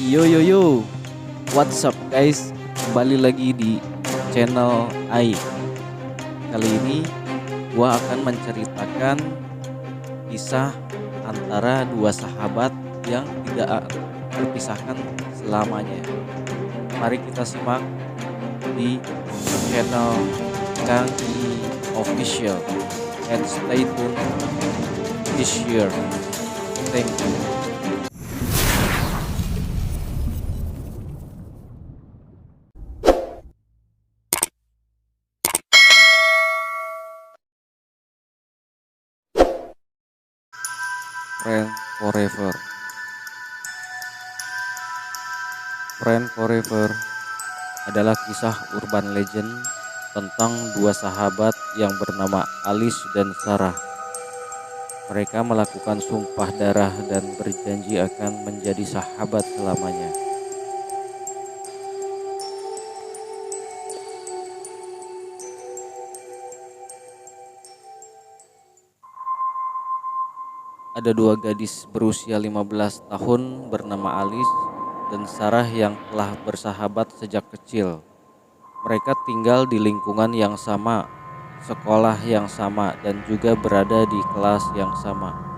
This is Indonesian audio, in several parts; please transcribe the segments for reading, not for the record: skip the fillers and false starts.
Yo yo yo, what's up guys? Kembali lagi di channel Ai. Kali ini gua akan menceritakan kisah antara dua sahabat yang tidak terpisahkan selamanya. Mari kita simak di channel Kang I Official and stay tuned this year. Thank you. Friend Forever. Friend Forever adalah kisah urban legend tentang dua sahabat yang bernama Alice dan Sarah. Mereka melakukan sumpah darah dan berjanji akan menjadi sahabat selamanya. Ada dua gadis berusia 15 tahun bernama Alice dan Sarah yang telah bersahabat sejak kecil. Mereka tinggal di lingkungan yang sama, sekolah yang sama, dan juga berada di kelas yang sama.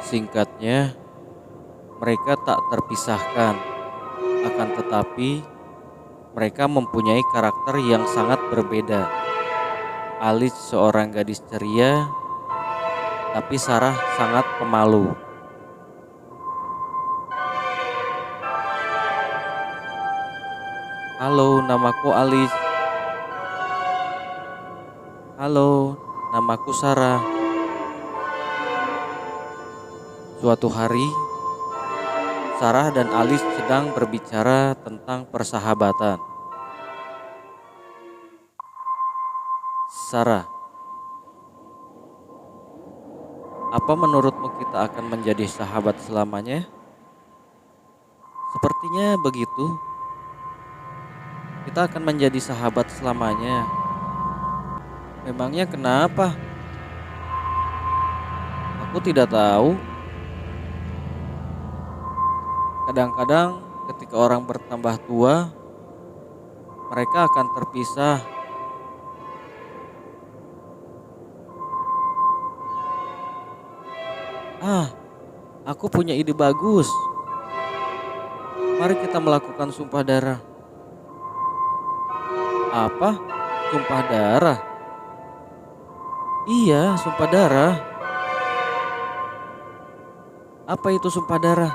Singkatnya, mereka tak terpisahkan, akan tetapi mereka mempunyai karakter yang sangat berbeda. Alice seorang gadis ceria, tapi Sarah sangat pemalu. Halo, namaku Alice. Halo, namaku Sarah. Suatu hari, Sarah dan Alice sedang berbicara tentang persahabatan. Sarah, apa menurutmu kita akan menjadi sahabat selamanya? Sepertinya begitu. Kita akan menjadi sahabat selamanya. Memangnya kenapa? Aku tidak tahu. Kadang-kadang ketika orang bertambah tua, mereka akan terpisah. Aku punya ide bagus. Mari kita melakukan sumpah darah. Apa? Sumpah darah? Iya, sumpah darah. Apa itu sumpah darah?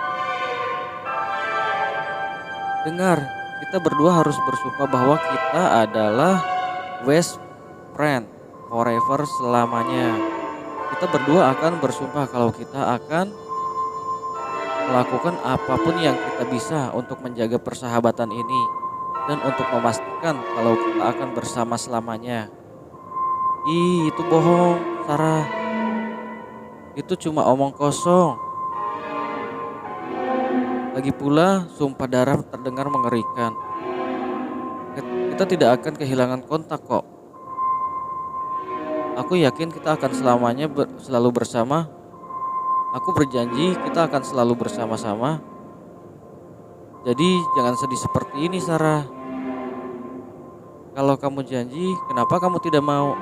Dengar, kita berdua harus bersumpah bahwa kita adalah best friend forever selamanya. Kita berdua akan bersumpah kalau kita akan melakukan apapun yang kita bisa untuk menjaga persahabatan ini dan untuk memastikan kalau kita akan bersama selamanya. Itu bohong, Sarah. Itu cuma omong kosong. Lagi pula, sumpah darah terdengar mengerikan. Kita tidak akan kehilangan kontak kok. Aku yakin kita akan selamanya selalu bersama. Aku berjanji kita akan selalu bersama-sama. Jadi jangan sedih seperti ini, Sarah. Kalau kamu janji, kenapa kamu tidak mau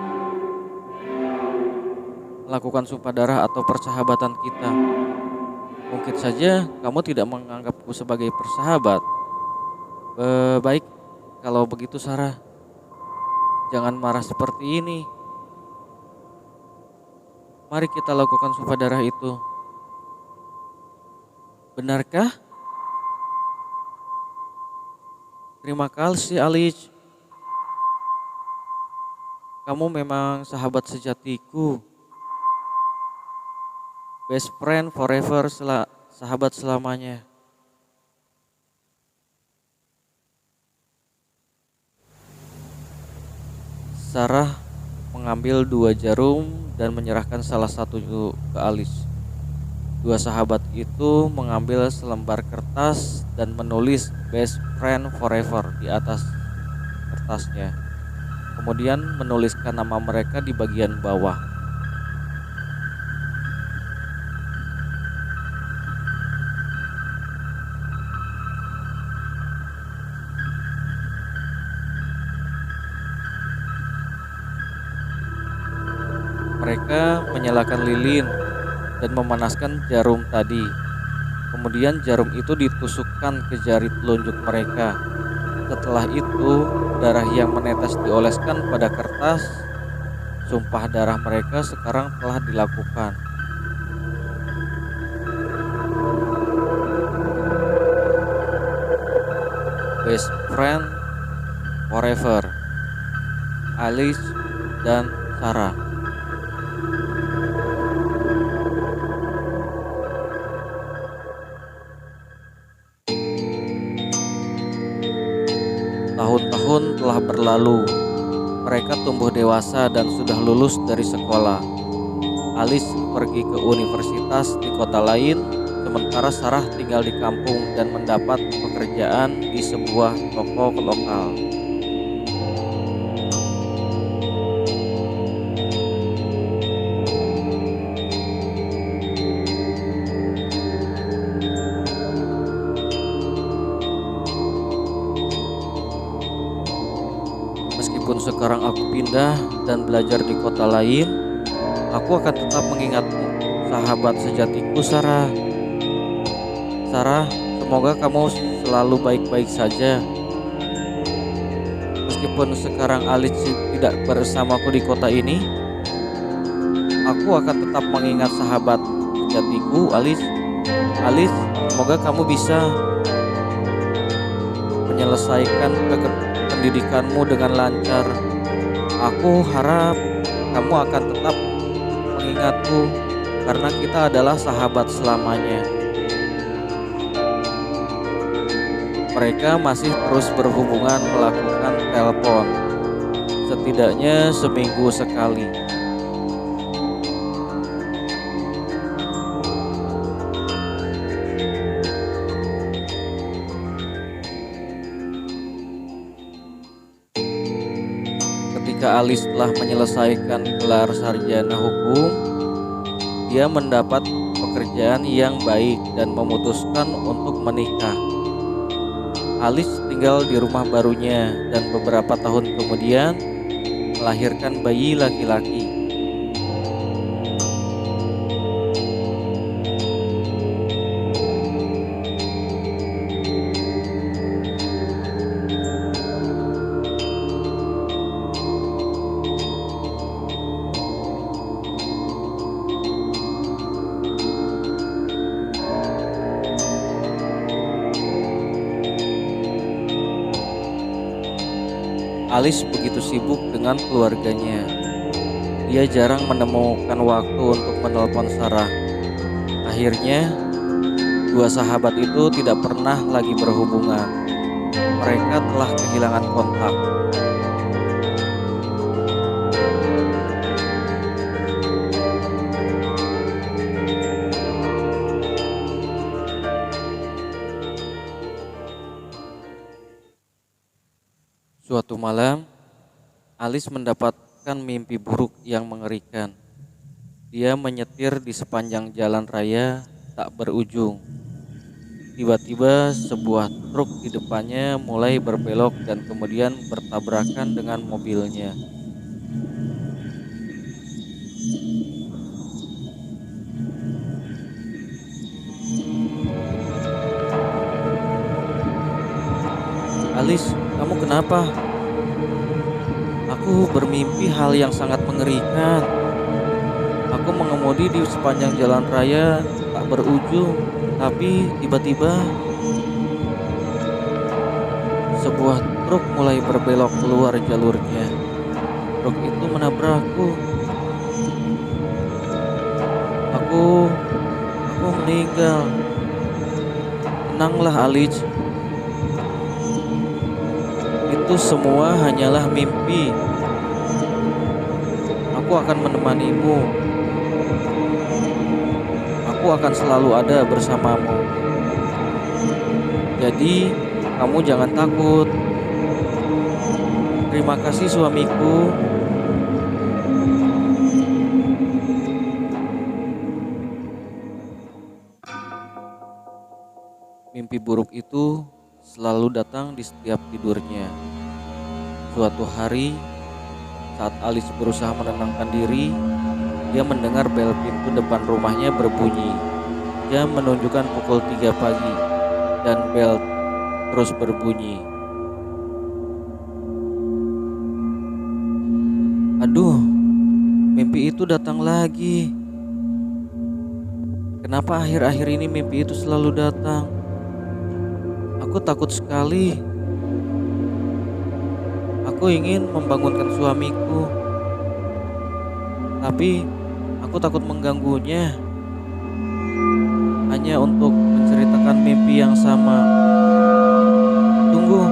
melakukan sumpah darah atau persahabatan kita? Mungkin saja kamu tidak menganggapku sebagai persahabat. Baik, kalau begitu Sarah, jangan marah seperti ini. Mari kita lakukan sumpah darah itu. Benarkah? Terima kasih Alice. Kamu memang sahabat sejatiku. Best friend forever, sahabat selamanya. Sarah mengambil 2 jarum dan menyerahkan salah satu ke Alice. Dua sahabat itu mengambil selembar kertas dan menulis "Best Friend Forever" di atas kertasnya. Kemudian menuliskan nama mereka di bagian bawah. Mereka menyalakan lilin dan memanaskan jarum tadi. Kemudian jarum itu ditusukkan ke jari telunjuk mereka. Setelah itu, darah yang menetes dioleskan pada kertas. Sumpah darah mereka sekarang telah dilakukan. Best Friend Forever, Alice dan Sarah. Tahun-tahun telah berlalu. Mereka tumbuh dewasa dan sudah lulus dari sekolah. Alice pergi ke universitas di kota lain, sementara Sarah tinggal di kampung dan mendapat pekerjaan di sebuah toko lokal. Meskipun sekarang aku pindah dan belajar di kota lain, aku akan tetap mengingatmu, sahabat sejatiku Sarah. Sarah, semoga kamu selalu baik-baik saja. Meskipun sekarang Alice tidak bersamaku di kota ini, aku akan tetap mengingat sahabat sejatiku Alice. Alice, semoga kamu bisa menyelesaikan pendidikanmu dengan lancar. Aku harap kamu akan tetap mengingatku karena kita adalah sahabat selamanya. Mereka masih terus berhubungan melakukan telepon, setidaknya seminggu sekali. Ketika Alice telah menyelesaikan gelar sarjana hukum, dia mendapat pekerjaan yang baik dan memutuskan untuk menikah. Alice tinggal di rumah barunya dan beberapa tahun kemudian melahirkan bayi laki-laki. Alice begitu sibuk dengan keluarganya. Dia jarang menemukan waktu untuk menelpon Sarah. Akhirnya, dua sahabat itu tidak pernah lagi berhubungan. Mereka telah kehilangan kontak. Suatu malam, Alice mendapatkan mimpi buruk yang mengerikan. Dia menyetir di sepanjang jalan raya tak berujung. Tiba-tiba sebuah truk di depannya mulai berbelok dan kemudian bertabrakan dengan mobilnya. Alice, kamu kenapa? Aku bermimpi hal yang sangat mengerikan. Aku mengemudi di sepanjang jalan raya tak berujung, tapi tiba-tiba sebuah truk mulai berbelok keluar jalurnya. Truk itu menabrakku. Aku meninggal. Tenanglah Alice. Itu semua hanyalah mimpi. Aku akan menemanimu. aku akan selalu ada bersamamu. Jadi, kamu jangan takut. Terima kasih suamiku. Mimpi buruk itu selalu datang di setiap tidurnya. Suatu hari, saat Alice berusaha menenangkan diri, dia mendengar bel pintu depan rumahnya berbunyi. Jam menunjukkan pukul 3 pagi dan bel terus berbunyi. Aduh, mimpi itu datang lagi. Kenapa akhir-akhir ini mimpi itu selalu datang? Aku takut sekali. Aku ingin membangunkan suamiku, tapi aku takut mengganggunya hanya untuk menceritakan mimpi yang sama. Tunggu,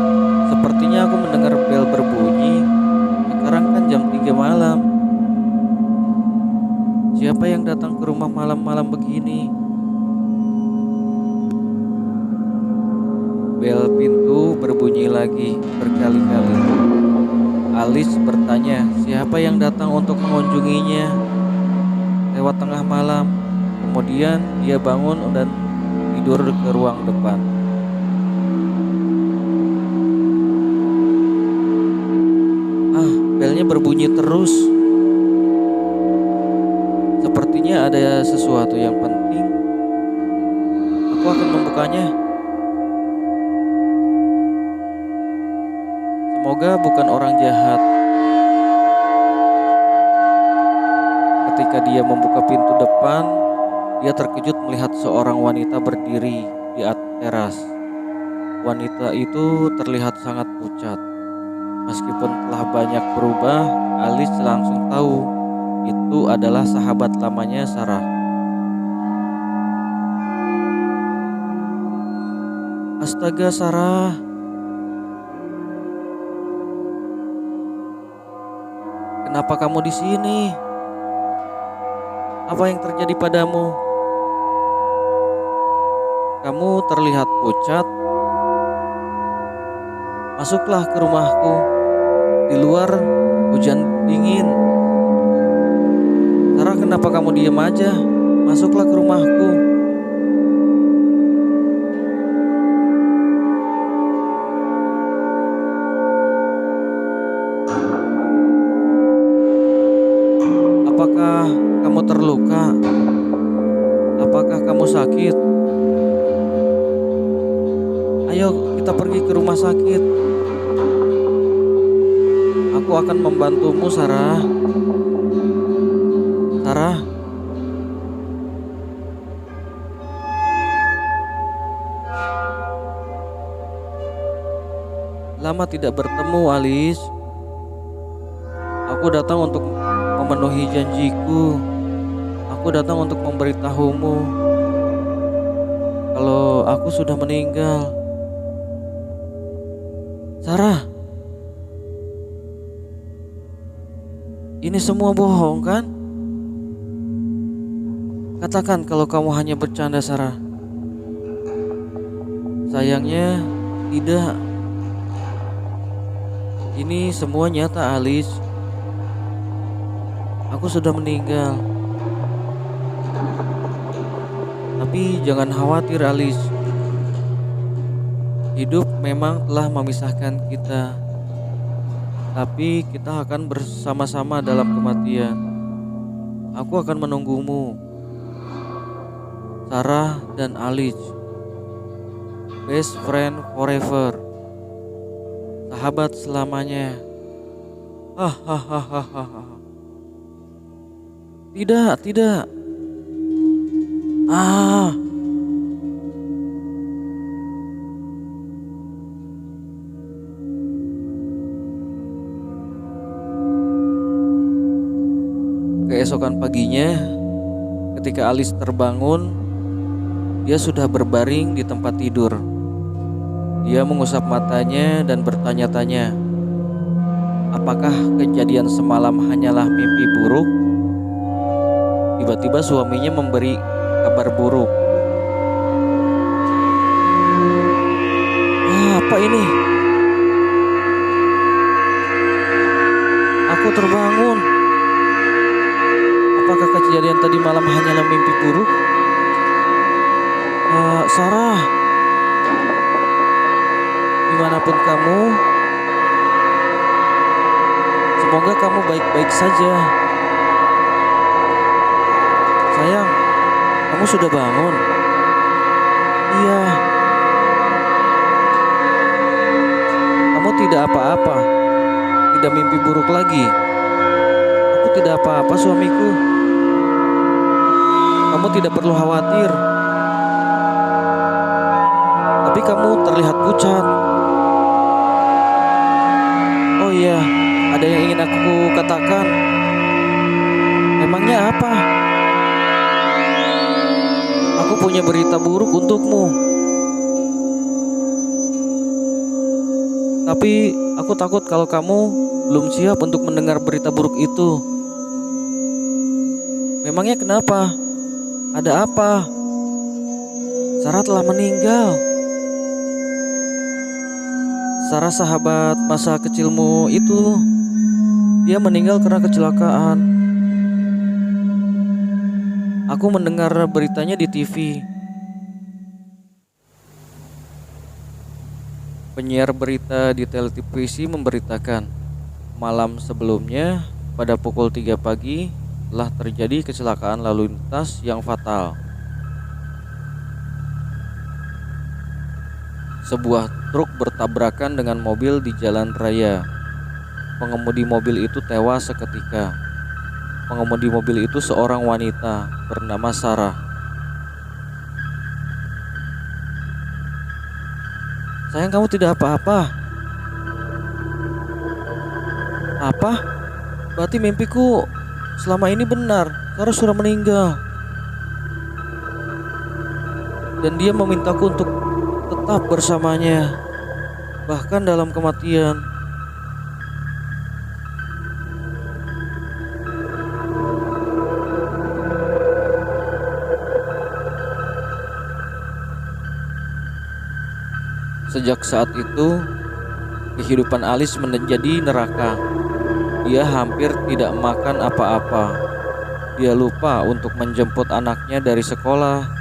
sepertinya aku mendengar bel berbunyi. Sekarang kan jam 3 malam. Siapa yang datang ke rumah malam-malam begini? Bel pintu berbunyi lagi berkali-kali. Alice bertanya, siapa yang datang untuk mengunjunginya lewat tengah malam. Kemudian dia bangun dan tidur ke ruang depan. Belnya berbunyi terus. Sepertinya ada sesuatu yang penting. Aku akan membukanya. Semoga bukan orang jahat. Ketika dia membuka pintu depan, dia terkejut melihat seorang wanita berdiri di atas teras. Wanita itu terlihat sangat pucat. Meskipun telah banyak berubah, Alice langsung tahu itu adalah sahabat lamanya Sarah. Astaga, Sarah. Kenapa kamu di sini? Apa yang terjadi padamu? Kamu terlihat pucat. Masuklah ke rumahku. Di luar hujan dingin. Sarah, kenapa kamu diam aja? Masuklah ke rumahku. Apakah kamu terluka? Apakah kamu sakit? Ayo kita pergi ke rumah sakit. Aku akan membantumu, Sarah. Sarah. Lama tidak bertemu, Alice. Aku datang untuk memenuhi janjiku. Aku datang untuk memberitahumu kalau aku sudah meninggal. Sarah, ini semua bohong kan? Katakan kalau kamu hanya bercanda, Sarah. Sayangnya tidak. Ini semua nyata, Alice. Aku sudah meninggal. Tapi jangan khawatir, Alice. Hidup memang telah memisahkan kita, tapi kita akan bersama-sama dalam kematian. Aku akan menunggumu, Sarah dan Alice. Best friend forever. Sahabat selamanya. Hahaha. Tidak. Keesokan paginya, ketika Alice terbangun, dia sudah berbaring di tempat tidur. Dia mengusap matanya dan bertanya-tanya, apakah kejadian semalam hanyalah mimpi buruk? Tiba-tiba suaminya memberi kabar buruk. Apa ini? Aku terbangun. Apakah kejadian tadi malam hanyalah mimpi buruk? Sarah, dimanapun kamu, semoga kamu baik-baik saja. Sayang, kamu sudah bangun? Iya. Kamu tidak apa-apa? Tidak mimpi buruk lagi? Aku tidak apa-apa, suamiku. Kamu tidak perlu khawatir. Tapi kamu terlihat pucat. Oh iya, ada yang ingin aku katakan. Memangnya apa? Aku punya berita buruk untukmu. Tapi aku takut kalau kamu belum siap untuk mendengar berita buruk itu. Memangnya kenapa? Ada apa? Sarah telah meninggal. Sarah, sahabat masa kecilmu itu, dia meninggal karena kecelakaan. Aku mendengar beritanya di TV. Penyiar berita di televisi memberitakan malam sebelumnya pada pukul 3 pagi telah terjadi kecelakaan lalu lintas yang fatal. Sebuah truk bertabrakan dengan mobil di jalan raya. Pengemudi mobil itu tewas seketika. Pengemudi mobil itu seorang wanita bernama Sarah. Sayang, kamu tidak apa-apa? Apa? Berarti mimpiku selama ini benar. Sarah sudah meninggal. Dan dia memintaku untuk tetap bersamanya, bahkan dalam kematian. Sejak saat itu, kehidupan Alice menjadi neraka. Dia hampir tidak makan apa-apa. Dia lupa untuk menjemput anaknya dari sekolah.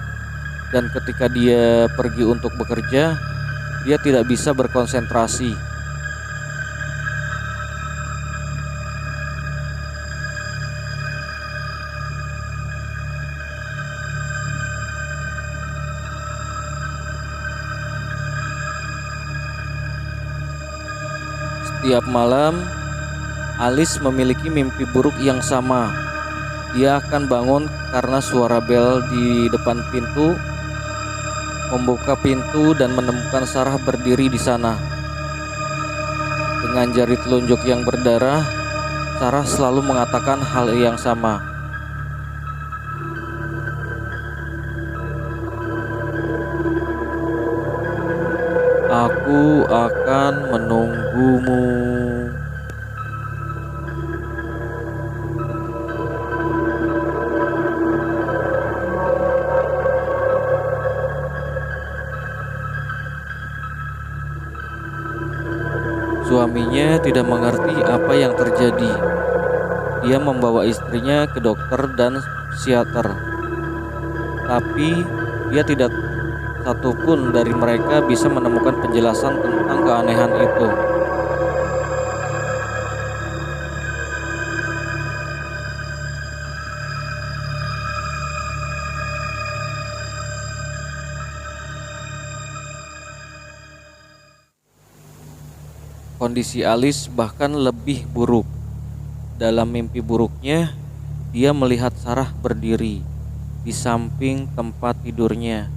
Dan ketika dia pergi untuk bekerja, dia tidak bisa berkonsentrasi. Setiap malam, Alice memiliki mimpi buruk yang sama. Dia akan bangun karena suara bel di depan pintu. Membuka pintu dan menemukan Sarah berdiri di sana. Dengan jari telunjuk yang berdarah, Sarah selalu mengatakan hal yang sama. Aku akan menunggumu. Suaminya tidak mengerti apa yang terjadi. Dia membawa istrinya ke dokter dan psikiater. Tapi dia tidak satupun dari mereka bisa menemukan penjelasan tentang keanehan itu. Kondisi Alice bahkan lebih buruk. Dalam mimpi buruknya, dia melihat Sarah berdiri di samping tempat tidurnya,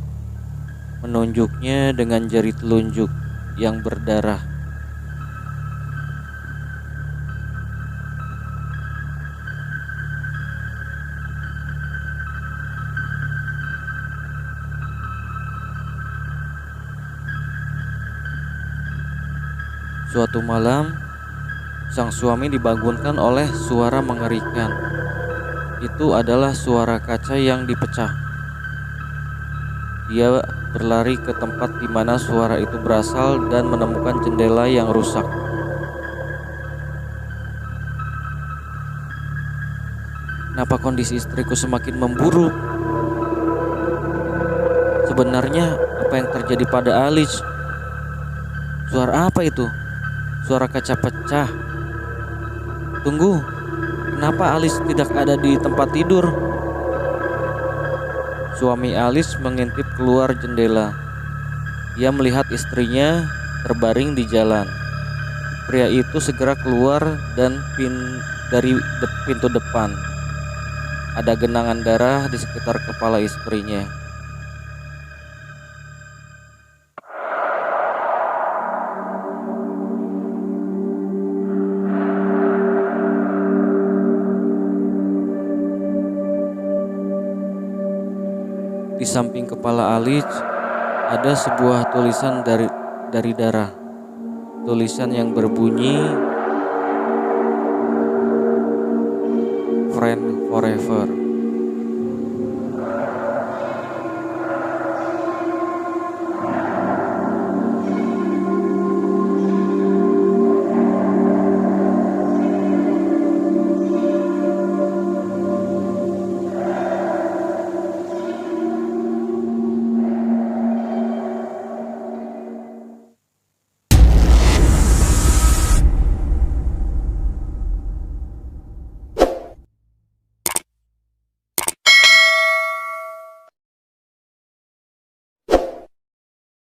menunjuknya dengan jari telunjuk yang berdarah. Suatu malam, sang suami dibangunkan oleh suara mengerikan. Itu adalah suara kaca yang dipecah. Dia berlari ke tempat di mana suara itu berasal dan menemukan jendela yang rusak. Kenapa kondisi istriku semakin memburuk? Sebenarnya apa yang terjadi pada Alice? Suara apa itu? Suara kaca pecah. Tunggu, kenapa Alice tidak ada di tempat tidur? Suami Alice mengintip keluar jendela. Dia melihat istrinya terbaring di jalan. Pria itu segera keluar dan dari pintu depan. Ada genangan darah di sekitar kepala istrinya. Di samping kepala Alice ada sebuah tulisan dari darah. Tulisan yang berbunyi "Friend Forever".